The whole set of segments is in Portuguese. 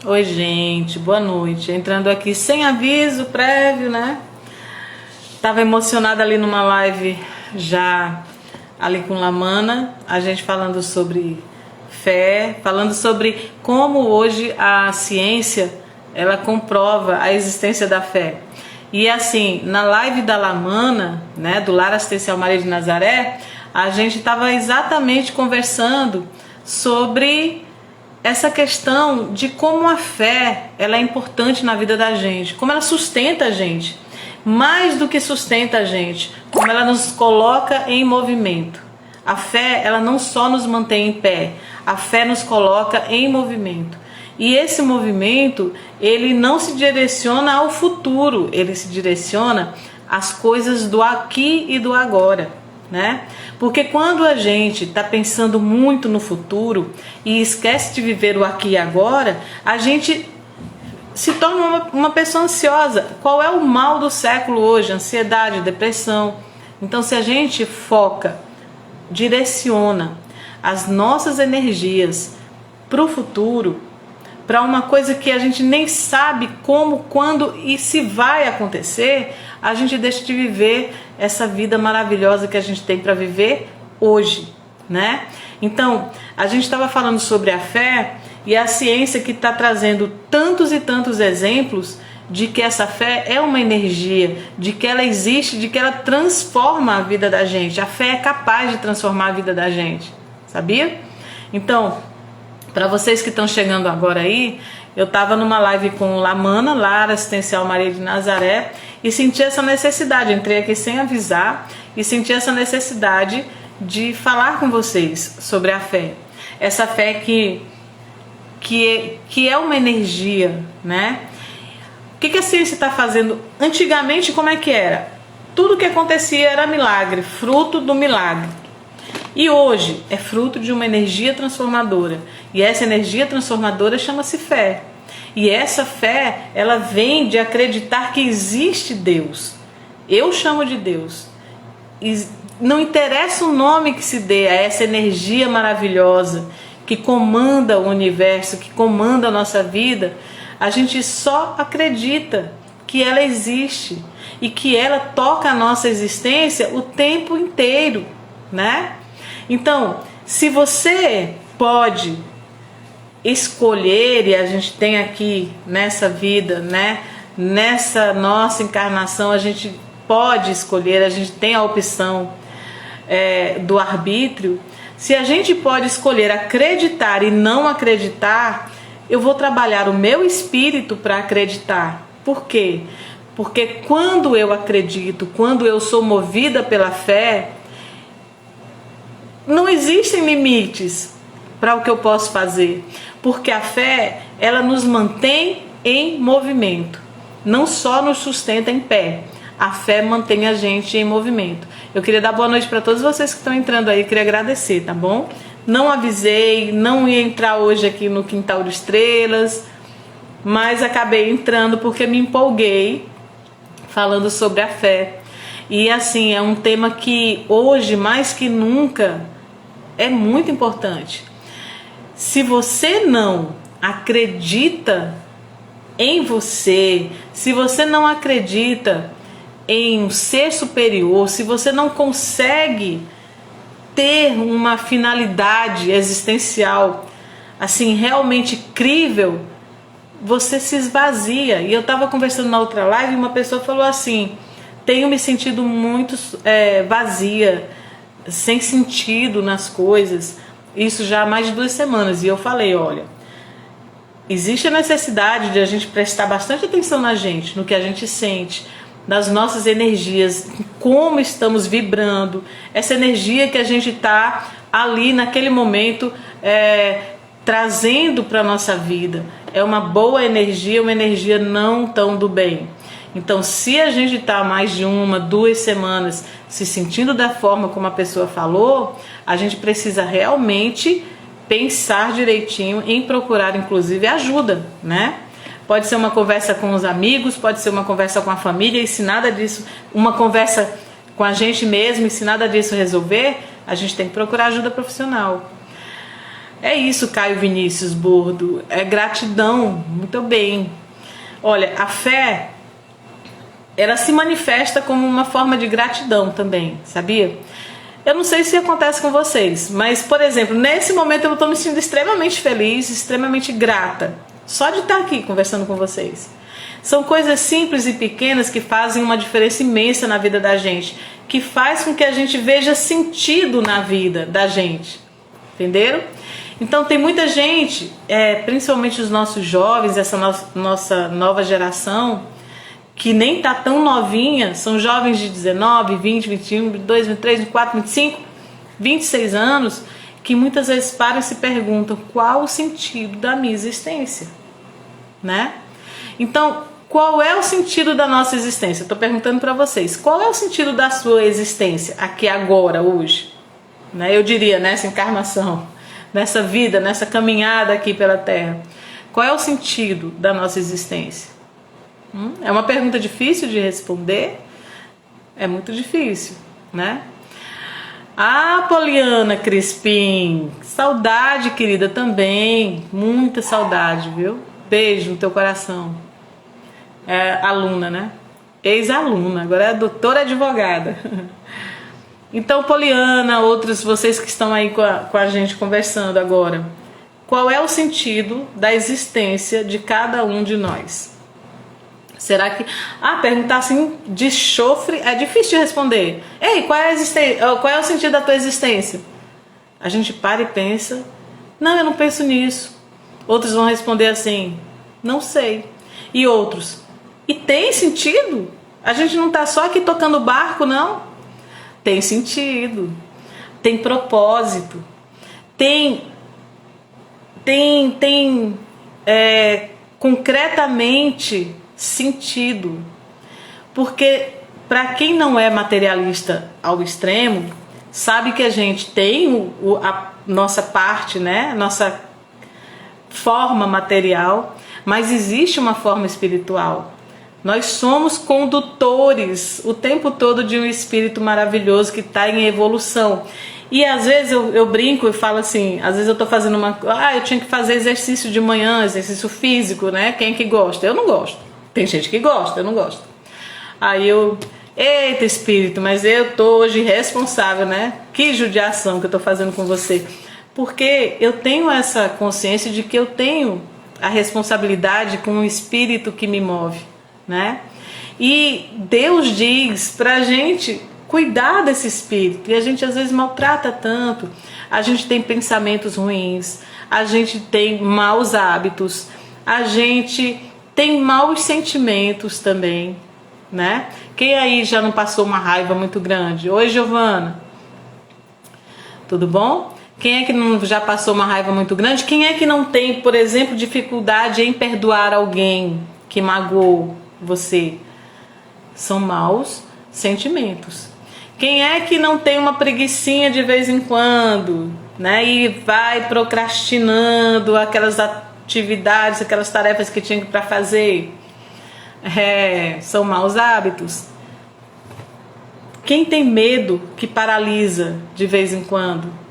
Oi, gente, boa noite. Entrando aqui sem aviso prévio, né? Tava emocionada ali numa live já ali com Lamana, a gente falando sobre fé, falando sobre como hoje a ciência ela comprova a existência da fé. E assim, na live da Lamana, né, do Lar Assistencial Maria de Nazaré, a gente estava exatamente conversando sobre essa questão de como a fé ela é importante na vida da gente, como ela sustenta a gente, mais do que sustenta a gente, como ela nos coloca em movimento. A fé ela não só nos mantém em pé, a fé nos coloca em movimento. E esse movimento ele não se direciona ao futuro, ele se direciona às coisas do aqui e do agora. Né? Porque quando a gente está pensando muito no futuro e esquece de viver o aqui e agora, a gente se torna uma pessoa ansiosa. Qual é o mal do século hoje? Ansiedade, depressão. Então, se a gente foca, direciona as nossas energias para o futuro, para uma coisa que a gente nem sabe como, quando e se vai acontecer, a gente deixa de viver essa vida maravilhosa que a gente tem para viver hoje, né? Então, a gente estava falando sobre a fé e a ciência que está trazendo tantos e tantos exemplos de que essa fé é uma energia, de que ela existe, de que ela transforma a vida da gente. A fé é capaz de transformar a vida da gente, sabia? Então, para vocês que estão chegando agora aí, eu estava numa live com Lamana, Lar Assistencial Maria de Nazaré, e senti essa necessidade, entrei aqui sem avisar, e senti essa necessidade de falar com vocês sobre a fé. Essa fé que é uma energia, né? O que a ciência está fazendo? Antigamente, como é que era? Tudo que acontecia era milagre, fruto do milagre. E hoje é fruto de uma energia transformadora. E essa energia transformadora chama-se fé. E essa fé, ela vem de acreditar que existe Deus. Eu chamo de Deus. E não interessa o nome que se dê a essa energia maravilhosa que comanda o universo, que comanda a nossa vida, a gente só acredita que ela existe e que ela toca a nossa existência o tempo inteiro, né? Então, se você pode escolher, e a gente tem aqui nessa vida, né, nessa nossa encarnação, a gente pode escolher, a gente tem a opção do arbítrio. Se a gente pode escolher acreditar e não acreditar, eu vou trabalhar o meu espírito para acreditar. Por quê? Porque quando eu acredito, quando eu sou movida pela fé, não existem limites para o que eu posso fazer, porque a fé ela nos mantém em movimento, não só nos sustenta em pé, a fé mantém a gente em movimento. Eu queria dar boa noite para todos vocês que estão entrando aí, queria agradecer, tá bom? Não avisei, não ia entrar hoje aqui no Quintal de Estrelas, mas acabei entrando porque me empolguei falando sobre a fé. E assim, é um tema que hoje, mais que nunca, é muito importante. Se você não acredita em você, se você não acredita em um ser superior, se você não consegue ter uma finalidade existencial assim realmente crível, você se esvazia. E eu estava conversando na outra live e uma pessoa falou assim: tenho me sentido muito vazia, sem sentido nas coisas, isso já há mais de 2 semanas. E eu falei, olha, existe a necessidade de a gente prestar bastante atenção na gente, no que a gente sente, nas nossas energias, como estamos vibrando, essa energia que a gente está ali naquele momento trazendo para a nossa vida. É uma boa energia, uma energia não tão do bem. Então, se a gente está mais de 1, 2 semanas se sentindo da forma como a pessoa falou, a gente precisa realmente pensar direitinho em procurar, inclusive, ajuda, né? Pode ser uma conversa com os amigos, pode ser uma conversa com a família, e se nada disso, uma conversa com a gente mesmo, e se nada disso resolver, a gente tem que procurar ajuda profissional. É isso, Caio Vinícius Bordo, é gratidão, muito bem. Olha, a fé, ela se manifesta como uma forma de gratidão também, sabia? Eu não sei se acontece com vocês, mas, por exemplo, nesse momento eu estou me sentindo extremamente feliz, extremamente grata, só de estar aqui conversando com vocês. São coisas simples e pequenas que fazem uma diferença imensa na vida da gente, que faz com que a gente veja sentido na vida da gente, entenderam? Então tem muita gente, principalmente os nossos jovens, essa nossa nova geração, que nem tá tão novinha, são jovens de 19, 20, 21, 22, 23, 24, 25, 26 anos, que muitas vezes param e se perguntam qual o sentido da minha existência, né? Então, qual é o sentido da nossa existência? Estou perguntando para vocês, qual é o sentido da sua existência aqui agora, hoje? Né? Eu diria, nessa encarnação, nessa vida, nessa caminhada aqui pela Terra. Qual é o sentido da nossa existência? É uma pergunta difícil de responder? É muito difícil, né? Ah, Poliana Crispim, saudade, querida, também, muita saudade, viu? Beijo no teu coração. É aluna, né? Ex-aluna, agora é doutora advogada. Então, Poliana, outros vocês que estão aí com a gente conversando agora, qual é o sentido da existência de cada um de nós? Será que... perguntar assim de chofre é difícil de responder. Ei, qual é o sentido da tua existência? A gente para e pensa, não, eu não penso nisso. Outros vão responder assim, não sei. E outros, e tem sentido? A gente não está só aqui tocando barco, não? Tem sentido, tem propósito, tem concretamente sentido. Porque para quem não é materialista ao extremo, sabe que a gente tem a nossa parte, né? Nossa forma material, mas existe uma forma espiritual. Nós somos condutores o tempo todo de um espírito maravilhoso que está em evolução. E às vezes eu brinco e falo assim, às vezes eu estou fazendo eu tinha que fazer exercício de manhã, exercício físico, né? Quem é que gosta? Eu não gosto. Tem gente que gosta, eu não gosto. Aí eita espírito, mas eu tô hoje responsável, né? Que judiação que eu tô fazendo com você. Porque eu tenho essa consciência de que eu tenho a responsabilidade com o espírito que me move, né? E Deus diz pra gente cuidar desse espírito, e a gente às vezes maltrata tanto, a gente tem pensamentos ruins, a gente tem maus hábitos, a gente tem maus sentimentos também, né? Quem aí já não passou uma raiva muito grande? Oi, Giovana, tudo bom? Quem é que não já passou uma raiva muito grande? Quem é que não tem, por exemplo, dificuldade em perdoar alguém que magoou você? São maus sentimentos. Quem é que não tem uma preguicinha de vez em quando, né? E vai procrastinando aquelas atividades, aquelas tarefas que tinha para fazer? São maus hábitos. Quem tem medo que paralisa de vez em quando?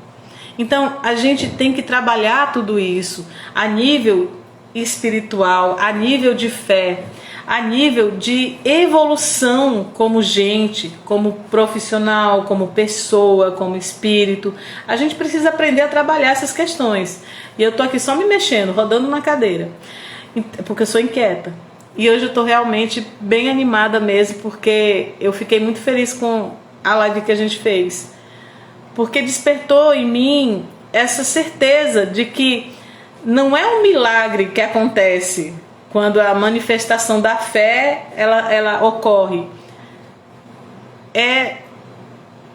Então, a gente tem que trabalhar tudo isso a nível espiritual, a nível de fé, a nível de evolução como gente, como profissional, como pessoa, como espírito. A gente precisa aprender a trabalhar essas questões. E eu tô aqui só me mexendo, rodando na cadeira, porque eu sou inquieta. E hoje eu tô realmente bem animada mesmo, porque eu fiquei muito feliz com a live que a gente fez. Porque despertou em mim essa certeza de que não é um milagre que acontece quando a manifestação da fé ela ocorre. É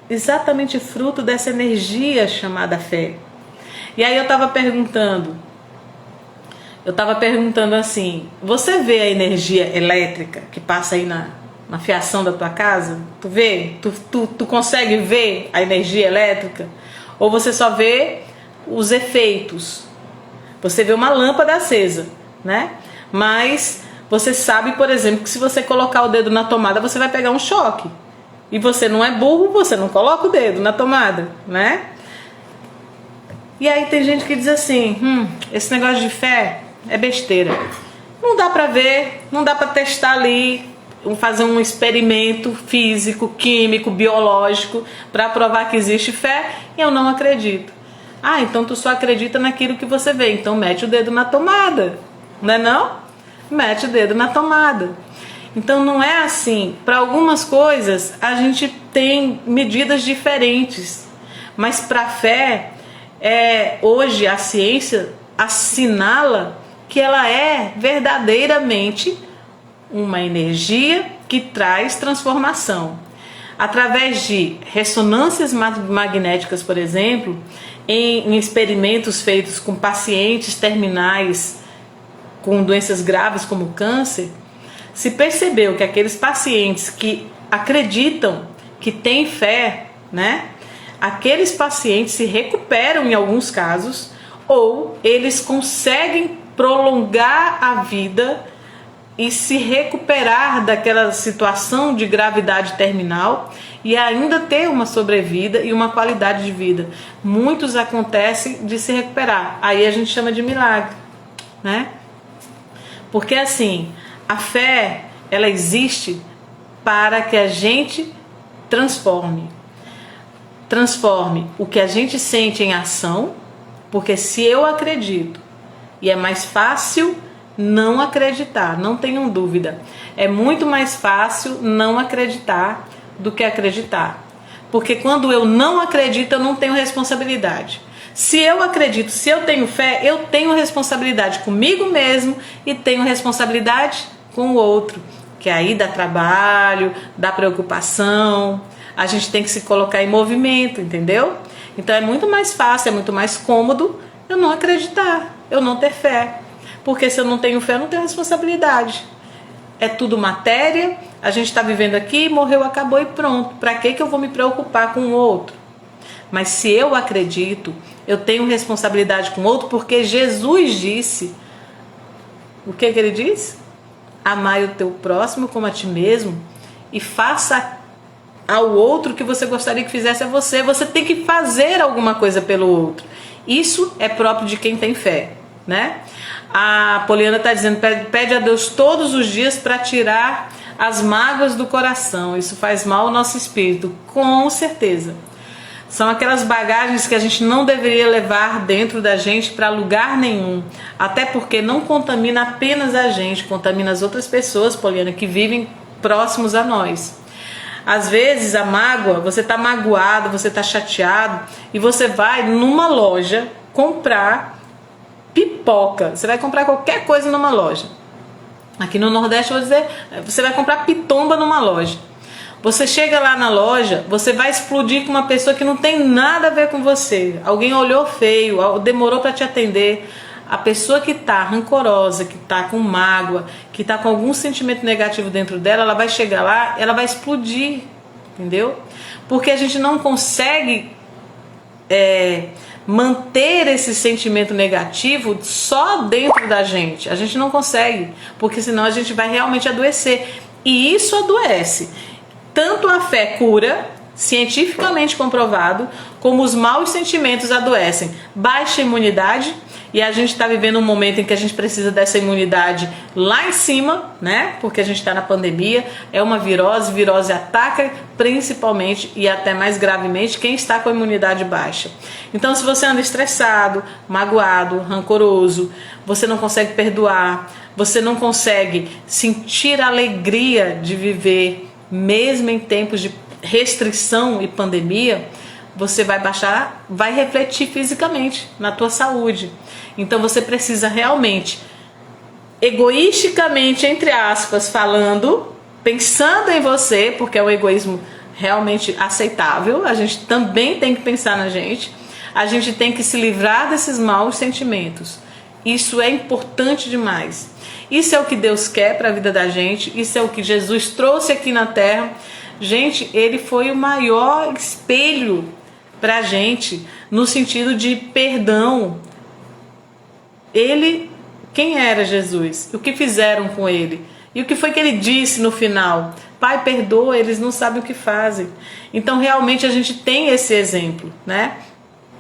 exatamente fruto dessa energia chamada fé. E aí eu estava perguntando assim, você vê a energia elétrica que passa aí na fiação da tua casa? Tu vê? Tu consegue ver a energia elétrica? Ou você só vê os efeitos? Você vê uma lâmpada acesa, né? Mas você sabe, por exemplo, que se você colocar o dedo na tomada, você vai pegar um choque. E você não é burro, você não coloca o dedo na tomada, né? E aí tem gente que diz assim, esse negócio de fé é besteira. Não dá pra ver, não dá pra testar ali, fazer um experimento físico, químico, biológico para provar que existe fé, e eu não acredito. Ah, então tu só acredita naquilo que você vê, então mete o dedo na tomada, não é não? Mete o dedo na tomada. Então não é assim. Para algumas coisas a gente tem medidas diferentes, mas para a fé, hoje a ciência assinala que ela é verdadeiramente uma energia que traz transformação. Através de ressonâncias magnéticas, por exemplo, em experimentos feitos com pacientes terminais com doenças graves como câncer, se percebeu que aqueles pacientes que acreditam, que têm fé, né, aqueles pacientes se recuperam em alguns casos, ou eles conseguem prolongar a vida e se recuperar daquela situação de gravidade terminal e ainda ter uma sobrevida e uma qualidade de vida. Muitos acontecem de se recuperar. Aí a gente chama de milagre, né? Porque assim, a fé, ela existe para que a gente transforme o que a gente sente em ação, porque se eu acredito, e é mais fácil não acreditar, não tenham dúvida. É muito mais fácil não acreditar do que acreditar. Porque quando eu não acredito, eu não tenho responsabilidade. Se eu acredito, se eu tenho fé, eu tenho responsabilidade comigo mesmo e tenho responsabilidade com o outro. Que aí dá trabalho, dá preocupação, a gente tem que se colocar em movimento, entendeu? Então é muito mais fácil, é muito mais cômodo eu não acreditar, eu não ter fé. Porque se eu não tenho fé, eu não tenho responsabilidade. É tudo matéria, a gente está vivendo aqui, morreu, acabou e pronto. Para que eu vou me preocupar com o outro? Mas se eu acredito, eu tenho responsabilidade com o outro, porque Jesus disse, o que ele disse? Amai o teu próximo como a ti mesmo e faça ao outro o que você gostaria que fizesse a você. Você tem que fazer alguma coisa pelo outro. Isso é próprio de quem tem fé, né? A Poliana está dizendo, pede a Deus todos os dias para tirar as mágoas do coração. Isso faz mal ao nosso espírito, com certeza. São aquelas bagagens que a gente não deveria levar dentro da gente para lugar nenhum. Até porque não contamina apenas a gente, contamina as outras pessoas, Poliana, que vivem próximos a nós. Às vezes a mágoa, você está magoado, você está chateado e você vai numa loja comprar pipoca. Você vai comprar qualquer coisa numa loja. Aqui no Nordeste, eu vou dizer, você vai comprar pitomba numa loja. Você chega lá na loja, você vai explodir com uma pessoa que não tem nada a ver com você. Alguém olhou feio, demorou para te atender. A pessoa que está rancorosa, que está com mágoa, que está com algum sentimento negativo dentro dela, ela vai chegar lá, ela vai explodir, entendeu? Porque a gente não consegue manter esse sentimento negativo só dentro da gente. A gente não consegue, porque senão a gente vai realmente adoecer. E isso adoece. Tanto a fé cura, cientificamente comprovado, como os maus sentimentos adoecem. Baixa imunidade, e a gente está vivendo um momento em que a gente precisa dessa imunidade lá em cima, né? Porque a gente está na pandemia, é uma virose ataca principalmente e até mais gravemente quem está com a imunidade baixa. Então, se você anda estressado, magoado, rancoroso, você não consegue perdoar, você não consegue sentir a alegria de viver, mesmo em tempos de restrição e pandemia, você vai baixar, vai refletir fisicamente na tua saúde. Então você precisa realmente, egoisticamente, entre aspas, falando, pensando em você, porque é um egoísmo realmente aceitável, a gente também tem que pensar na gente, a gente tem que se livrar desses maus sentimentos. Isso é importante demais. Isso é o que Deus quer para a vida da gente, isso é o que Jesus trouxe aqui na Terra. Gente, ele foi o maior espelho pra gente, no sentido de perdão. Ele, quem era Jesus? O que fizeram com ele? E o que foi que ele disse no final? Pai, perdoa, eles não sabem o que fazem. Então realmente a gente tem esse exemplo, né?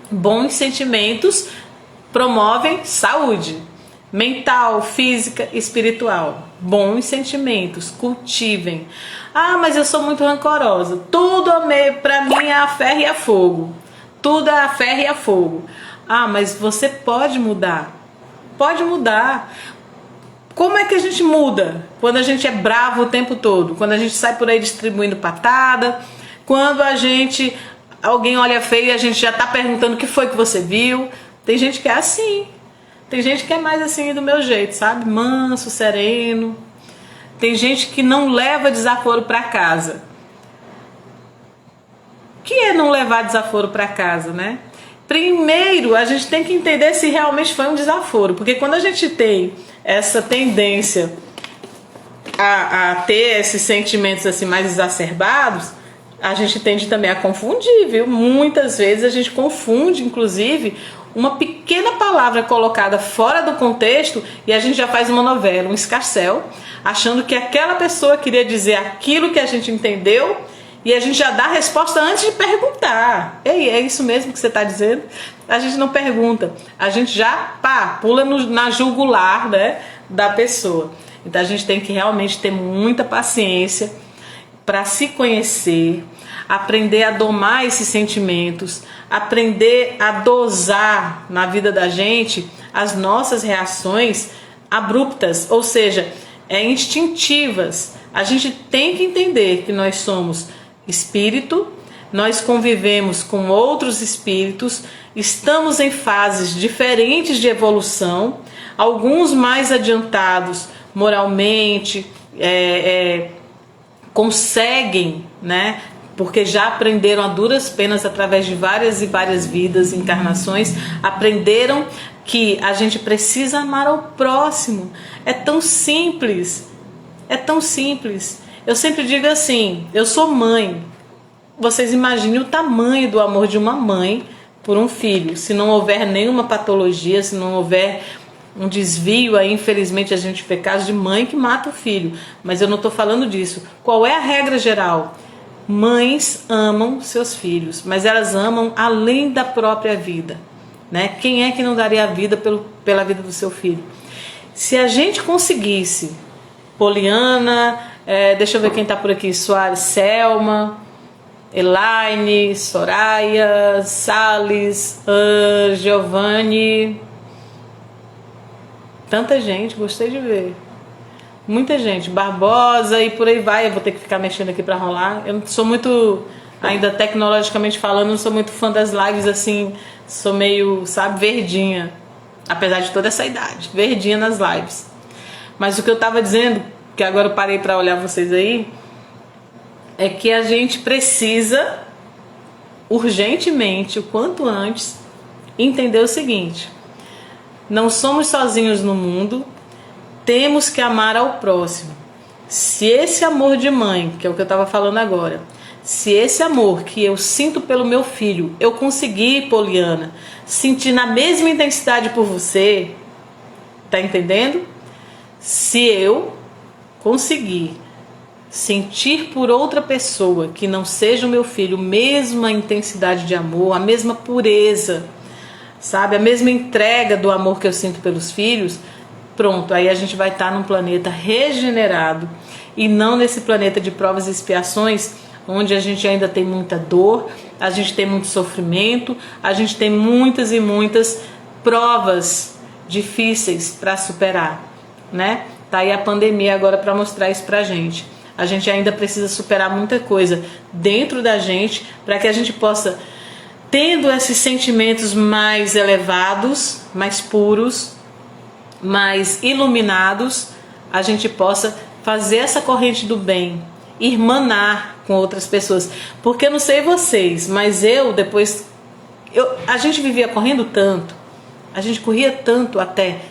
Bons sentimentos promovem saúde mental, física, espiritual. Bons sentimentos, cultivem. Ah, mas eu sou muito rancorosa. Tudo pra mim é a ferro e a fogo. Tudo é a ferro e a fogo. Ah, mas você pode mudar. Pode mudar. Como é que a gente muda? Quando a gente é bravo o tempo todo. Quando a gente sai por aí distribuindo patada. Quando alguém olha feio e a gente já tá perguntando o que foi que você viu. Tem gente que é assim. Tem gente que é mais assim do meu jeito, sabe? Manso, sereno. Tem gente que não leva desaforo para casa. O que é não levar desaforo para casa, né? Primeiro, a gente tem que entender se realmente foi um desaforo. Porque quando a gente tem essa tendência a ter esses sentimentos assim mais exacerbados, a gente tende também a confundir, viu? Muitas vezes a gente confunde, inclusive, uma pequena palavra colocada fora do contexto e a gente já faz uma novela, um escarcéu, achando que aquela pessoa queria dizer aquilo que a gente entendeu e a gente já dá a resposta antes de perguntar. Ei, é isso mesmo que você está dizendo? A gente não pergunta, a gente já pula na jugular, né, da pessoa. Então a gente tem que realmente ter muita paciência para se conhecer, aprender a domar esses sentimentos, aprender a dosar na vida da gente as nossas reações abruptas, ou seja, instintivas. A gente tem que entender que nós somos espírito, nós convivemos com outros espíritos, estamos em fases diferentes de evolução, alguns mais adiantados moralmente, conseguem, né? Porque já aprenderam a duras penas através de várias e várias vidas, encarnações, aprenderam que a gente precisa amar ao próximo. É tão simples, é tão simples. Eu sempre digo assim, eu sou mãe. Vocês imaginem o tamanho do amor de uma mãe por um filho. Se não houver nenhuma patologia, se não houver um desvio, aí infelizmente a gente vê casos de mãe que mata o filho. Mas eu não estou falando disso. Qual é a regra geral? Mães amam seus filhos, mas elas amam além da própria vida, né? Quem é que não daria a vida pela vida do seu filho? Se a gente conseguisse, Poliana, deixa eu ver quem está por aqui, Soares, Selma, Elaine, Soraya, Salles, Giovanni, tanta gente, gostei de ver. Muita gente, Barbosa e por aí vai. Eu vou ter que ficar mexendo aqui pra rolar. Eu não sou muito, ainda tecnologicamente falando, não sou muito fã das lives assim. Sou meio, sabe, verdinha. Apesar de toda essa idade, verdinha nas lives. Mas o que eu tava dizendo, que agora eu parei pra olhar vocês aí, é que a gente precisa, urgentemente, o quanto antes, entender o seguinte: não somos sozinhos no mundo. Temos que amar ao próximo. Se esse amor de mãe, que é o que eu estava falando agora, se esse amor que eu sinto pelo meu filho, eu conseguir, Poliana, sentir na mesma intensidade por você, tá entendendo? Se eu conseguir sentir por outra pessoa que não seja o meu filho, a mesma intensidade de amor, a mesma pureza, sabe? A mesma entrega do amor que eu sinto pelos filhos, pronto, aí a gente vai estar num planeta regenerado e não nesse planeta de provas e expiações, onde a gente ainda tem muita dor, a gente tem muito sofrimento, a gente tem muitas e muitas provas difíceis para superar, né? Tá aí a pandemia agora para mostrar isso pra gente. A gente ainda precisa superar muita coisa dentro da gente para que a gente possa, tendo esses sentimentos mais elevados, mais puros, mais iluminados, a gente possa fazer essa corrente do bem, irmanar com outras pessoas. Porque eu não sei vocês, mas a gente vivia correndo tanto, a gente corria tanto até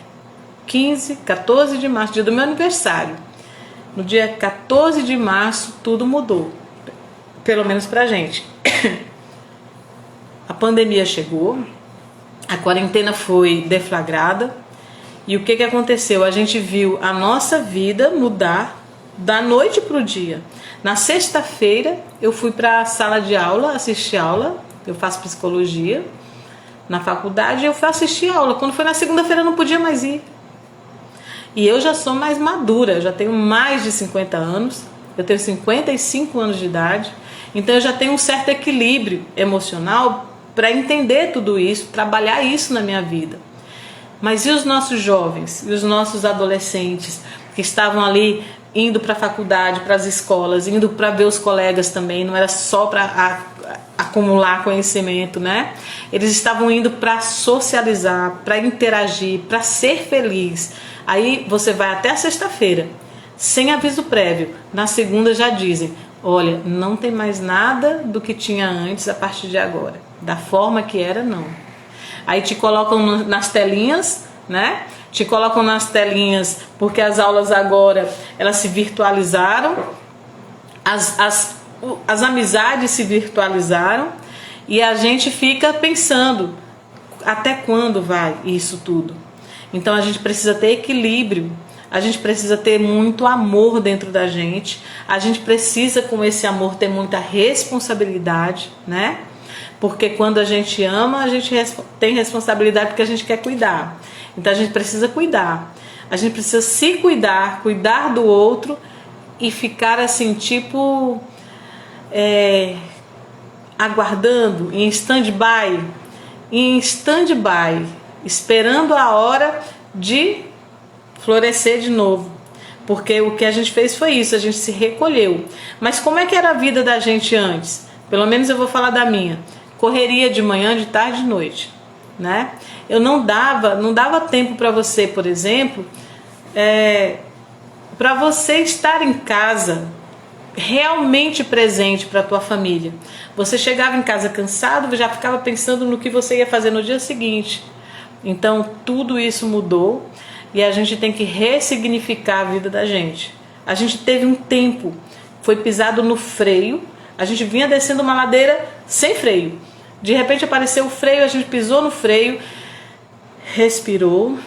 14 de março, dia do meu aniversário. No dia 14 de março tudo mudou, pelo menos pra gente. A pandemia chegou, a quarentena foi deflagrada. E o que aconteceu? A gente viu a nossa vida mudar da noite para o dia. Na sexta-feira eu fui para a sala de aula, assistir aula, eu faço psicologia. na faculdade, eu fui assistir a aula. Quando foi na segunda-feira eu não podia mais ir. E eu já sou mais madura, eu já tenho mais de 50 anos, eu tenho 55 anos de idade, então eu já tenho um certo equilíbrio emocional para entender tudo isso, trabalhar isso na minha vida. Mas e os nossos jovens, e os nossos adolescentes que estavam ali indo para a faculdade, para as escolas, indo para ver os colegas também, não era só para acumular conhecimento, né? Eles estavam indo para socializar, para interagir, para ser feliz. Aí você vai até a sexta-feira, sem aviso prévio. Na segunda já dizem, olha, não tem mais nada do que tinha antes a partir de agora. Da forma que era, não. Aí te colocam nas telinhas, né? Te colocam nas telinhas porque as aulas agora, elas se virtualizaram, as amizades se virtualizaram e a gente fica pensando, até quando vai isso tudo? Então a gente precisa ter equilíbrio, a gente precisa ter muito amor dentro da gente, a gente precisa com esse amor ter muita responsabilidade, né? Porque quando a gente ama, a gente tem responsabilidade porque a gente quer cuidar. Então a gente precisa cuidar, a gente precisa se cuidar, cuidar do outro e ficar assim, tipo, aguardando, em stand-by, esperando a hora de florescer de novo. Porque o que a gente fez foi isso, a gente se recolheu. Mas como é que era a vida da gente antes? Pelo menos eu vou falar da minha. Correria de manhã, de tarde, de noite, né? Eu não dava tempo para você, por exemplo, para você estar em casa realmente presente para a tua família. Você chegava em casa cansado, já ficava pensando no que você ia fazer no dia seguinte. Então tudo isso mudou e a gente tem que ressignificar a vida da gente. A gente teve um tempo, foi pisado no freio, a gente vinha descendo uma ladeira sem freio. De repente apareceu o freio, a gente pisou no freio, respirou,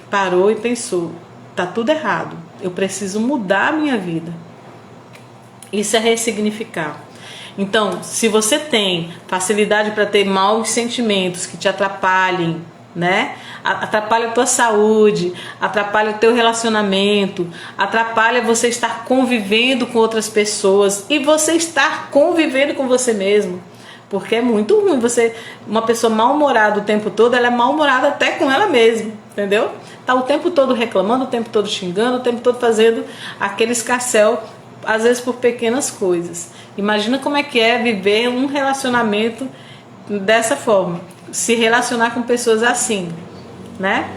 parou e pensou, tá tudo errado, eu preciso mudar a minha vida. Isso é ressignificar. Então, se você tem facilidade para ter maus sentimentos que te atrapalhem, né? Atrapalha a tua saúde, atrapalha o teu relacionamento, atrapalha você estar convivendo com outras pessoas e você estar convivendo com você mesmo. Porque é muito ruim uma pessoa mal-humorada o tempo todo, ela é mal-humorada até com ela mesma, entendeu? Tá o tempo todo reclamando, o tempo todo xingando, o tempo todo fazendo aquele escarcéu, às vezes por pequenas coisas. Imagina como é que é viver um relacionamento dessa forma, se relacionar com pessoas assim, né?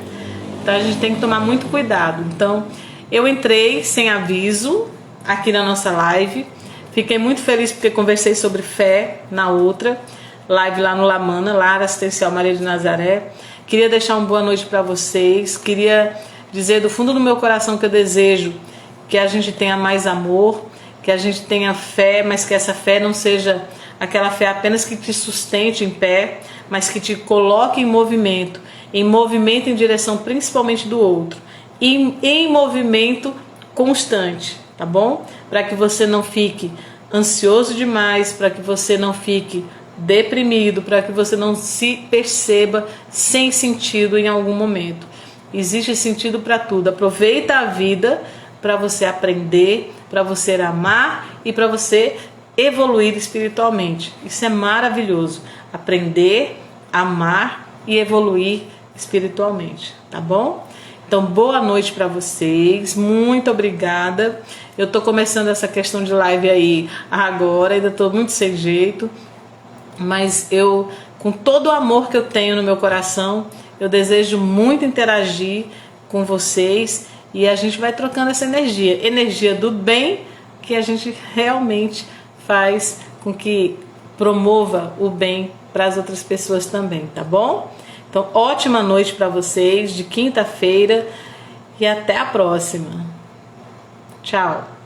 Então a gente tem que tomar muito cuidado. Então eu entrei sem aviso aqui na nossa live. Fiquei muito feliz porque conversei sobre fé na outra live lá no Lamana, Lar Assistencial Maria de Nazaré. Queria deixar uma boa noite para vocês. Queria dizer do fundo do meu coração que eu desejo que a gente tenha mais amor, que a gente tenha fé, mas que essa fé não seja aquela fé apenas que te sustente em pé, mas que te coloque em movimento em direção principalmente do outro, e em movimento constante, tá bom? Para que você não fique ansioso demais, para que você não fique deprimido, para que você não se perceba sem sentido em algum momento. Existe sentido para tudo. Aproveita a vida para você aprender, para você amar e para você evoluir espiritualmente. Isso é maravilhoso. Aprender, amar e evoluir espiritualmente, tá bom? Então, boa noite para vocês, muito obrigada. Eu tô começando essa questão de live aí agora, ainda tô muito sem jeito, mas eu, com todo o amor que eu tenho no meu coração, eu desejo muito interagir com vocês e a gente vai trocando essa energia do bem, que a gente realmente faz com que promova o bem para as outras pessoas também, tá bom? Então, ótima noite para vocês, de quinta-feira, e até a próxima. Tchau!